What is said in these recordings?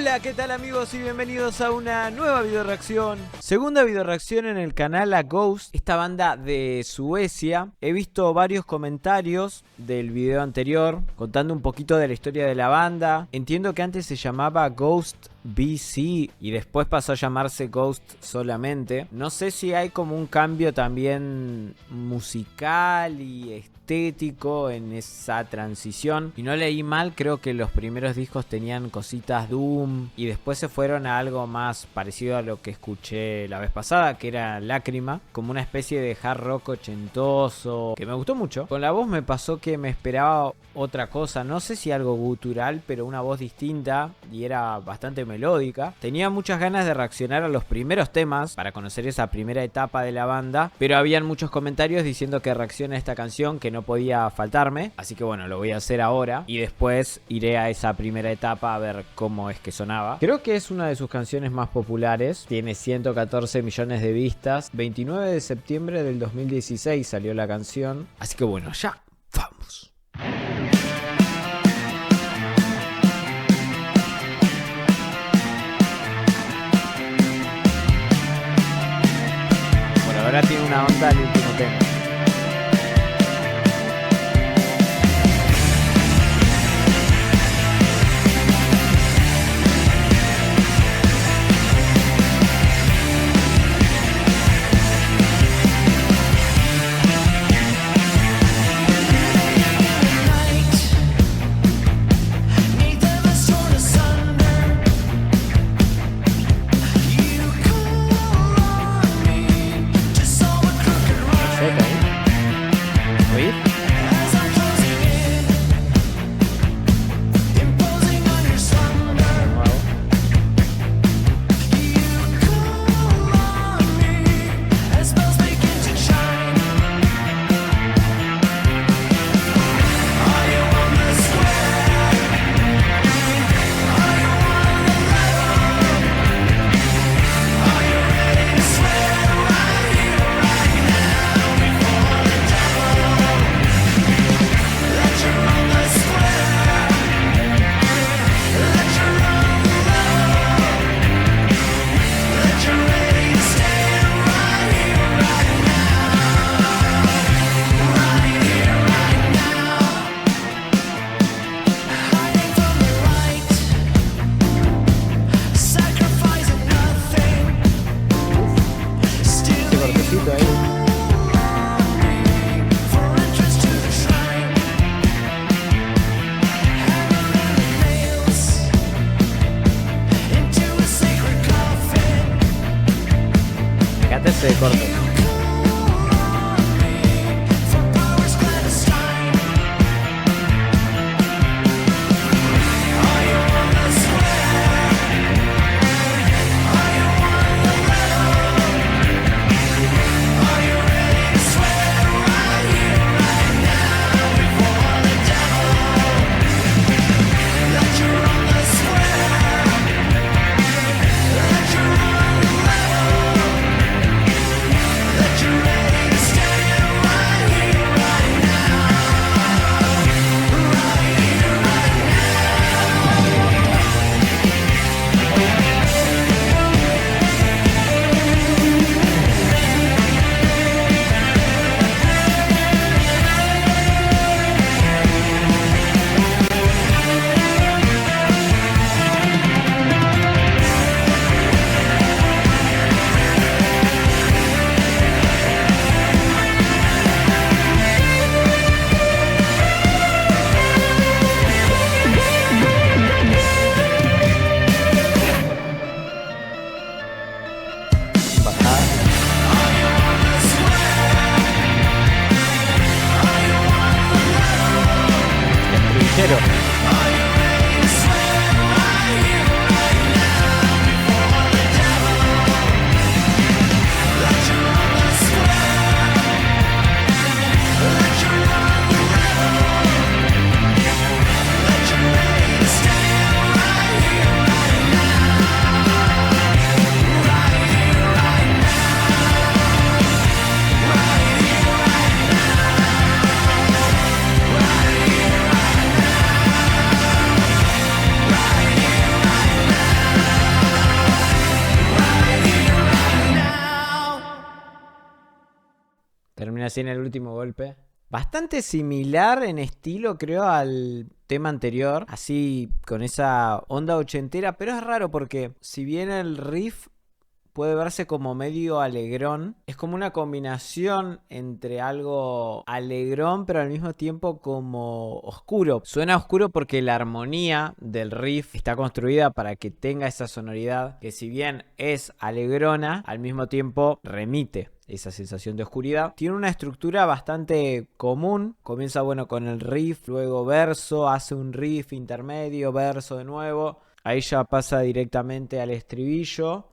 Hola, ¿qué tal amigos? Y bienvenidos a una nueva videoreacción. Segunda videoreacción en el canal A Ghost, esta banda de Suecia. He visto varios comentarios del video anterior contando un poquito de la historia de la banda. Entiendo que antes se llamaba Ghost BC y después pasó a llamarse Ghost solamente. No sé si hay como un cambio también musical y estético en esa transición. Y no leí mal, creo que los primeros discos tenían cositas Doom y después se fueron a algo más parecido a lo que escuché la vez pasada, que era Lágrima, como una especie de hard rock ochentoso, que me gustó mucho. Con la voz me pasó que me esperaba otra cosa, no sé si algo gutural, pero una voz distinta y era bastante melódica. Tenía muchas ganas de reaccionar a los primeros temas para conocer esa primera etapa de la banda, pero habían muchos comentarios diciendo que reaccione a esta canción, que no podía faltarme, así que bueno, lo voy a hacer ahora y después iré a esa primera etapa a ver cómo es que sonaba. Creo que es una de sus canciones más populares, tiene 114 millones de vistas. 29 de septiembre del 2016 salió la canción, así que bueno, ya vamos. Bueno, ahora tiene una onda el último tema. De corto. termina así en el último golpe. Bastante similar en estilo, creo, al tema anterior. Así, con esa onda ochentera. Pero es raro porque si bien el riff puede verse como medio alegrón, es como una combinación entre algo alegrón pero al mismo tiempo como oscuro. Suena oscuro porque la armonía del riff está construida para que tenga esa sonoridad que, si bien es alegrona, al mismo tiempo remite esa sensación de oscuridad. Tiene una estructura bastante común. Comienza, bueno, con el riff, luego verso, hace un riff intermedio, verso de nuevo. Ahí ya pasa directamente al estribillo.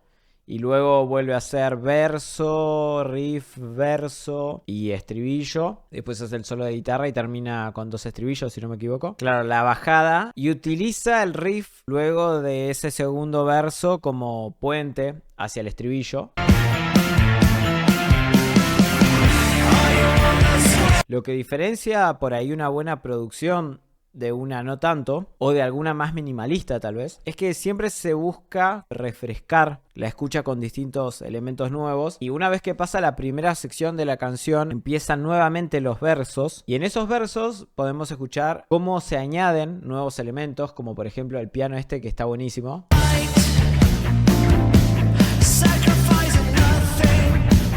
Y luego vuelve a hacer verso, riff, verso y estribillo. Después hace el solo de guitarra y termina con 2 estribillos, si no me equivoco. Claro, la bajada. Y utiliza el riff luego de ese segundo verso como puente hacia el estribillo. Lo que diferencia por ahí una buena producción de una no tanto, o de alguna más minimalista tal vez, es que siempre se busca refrescar la escucha con distintos elementos nuevos, y una vez que pasa la primera sección de la canción empiezan nuevamente los versos, y en esos versos podemos escuchar cómo se añaden nuevos elementos, como por ejemplo el piano que está buenísimo.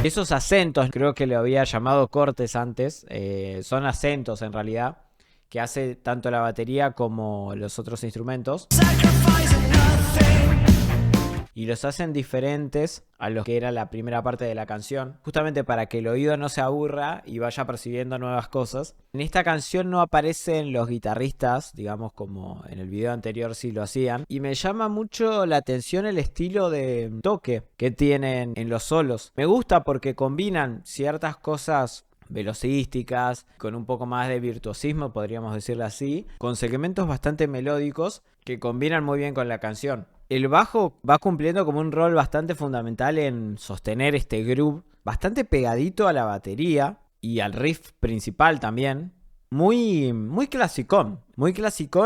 Esos acentos, creo que le había llamado cortes antes, son acentos en realidad, que hace tanto la batería como los otros instrumentos. Y los hacen diferentes a los que era la primera parte de la canción, justamente para que el oído no se aburra y vaya percibiendo nuevas cosas. En esta canción no aparecen los guitarristas, digamos, como en el video anterior sí lo hacían. Y me llama mucho la atención el estilo de toque que tienen en los solos. Me gusta porque combinan ciertas cosas velocísticas, con un poco más de virtuosismo, podríamos decirlo así, con segmentos bastante melódicos que combinan muy bien con la canción. El bajo va cumpliendo como un rol bastante fundamental en sostener este groove, bastante pegadito a la batería y al riff principal también. Muy clasicón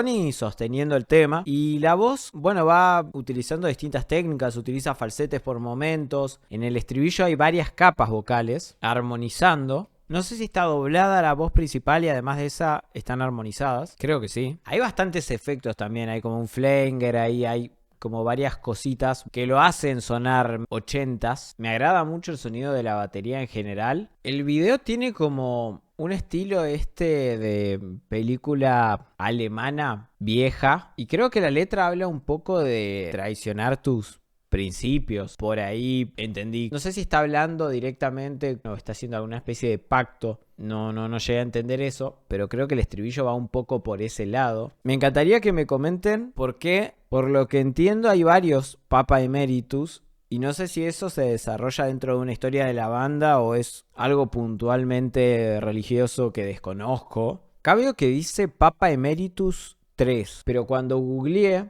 y sosteniendo el tema. Y la voz, bueno, va utilizando distintas técnicas, utiliza falsetes por momentos. En el estribillo hay varias capas vocales, armonizando. No sé si está doblada la voz principal y además de esa están armonizadas. Creo que sí. Hay bastantes efectos también. Hay como un flanger ahí, hay como varias cositas que lo hacen sonar 80s. Me agrada mucho el sonido de la batería en general. El video tiene como un estilo de película alemana vieja. Y creo que la letra habla un poco de traicionar tus principios, por ahí entendí. No sé si está hablando directamente o está haciendo alguna especie de pacto. No llegué a entender eso, pero creo que el estribillo va un poco por ese lado. Me encantaría que me comenten por qué. Por lo que entiendo hay varios Papa Emeritus y no sé si eso se desarrolla dentro de una historia de la banda o es algo puntualmente religioso que desconozco. Acá veo que dice Papa Emeritus 3, pero cuando googleé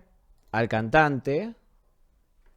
al cantante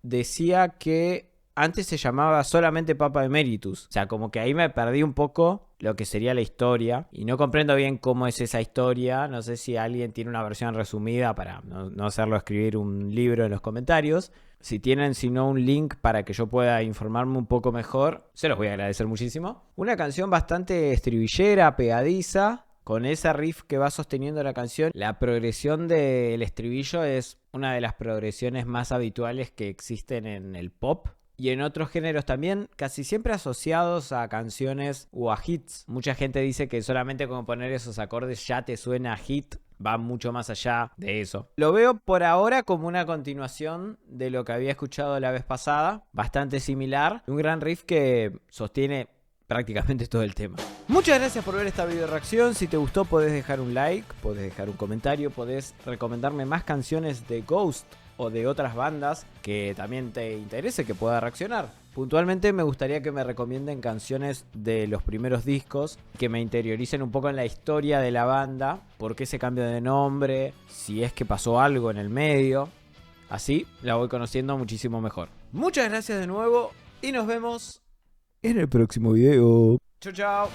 decía que antes se llamaba solamente Papa Emeritus. O sea, como que ahí me perdí un poco lo que sería la historia. Y no comprendo bien cómo es esa historia. No sé si alguien tiene una versión resumida para no hacerlo escribir un libro en los comentarios. Si tienen, si no, un link para que yo pueda informarme un poco mejor, se los voy a agradecer muchísimo. Una canción bastante estribillera, pegadiza, con ese riff que va sosteniendo la canción. La progresión del estribillo es una de las progresiones más habituales que existen en el pop y en otros géneros también, casi siempre asociados a canciones o a hits. Mucha gente dice que solamente con poner esos acordes ya te suena a hit. Va mucho más allá de eso. Lo veo por ahora como una continuación de lo que había escuchado la vez pasada, bastante similar. Un gran riff que sostiene prácticamente todo el tema. Muchas gracias por ver esta video reacción. Si te gustó podés dejar un like, podés dejar un comentario, podés recomendarme más canciones de Ghost o de otras bandas que también te interese que pueda reaccionar. Puntualmente me gustaría que me recomienden canciones de los primeros discos, que me interioricen un poco en la historia de la banda, por qué ese cambio de nombre, si es que pasó algo en el medio. Así la voy conociendo muchísimo mejor. Muchas gracias de nuevo y nos vemos en el próximo video. Chau, chau.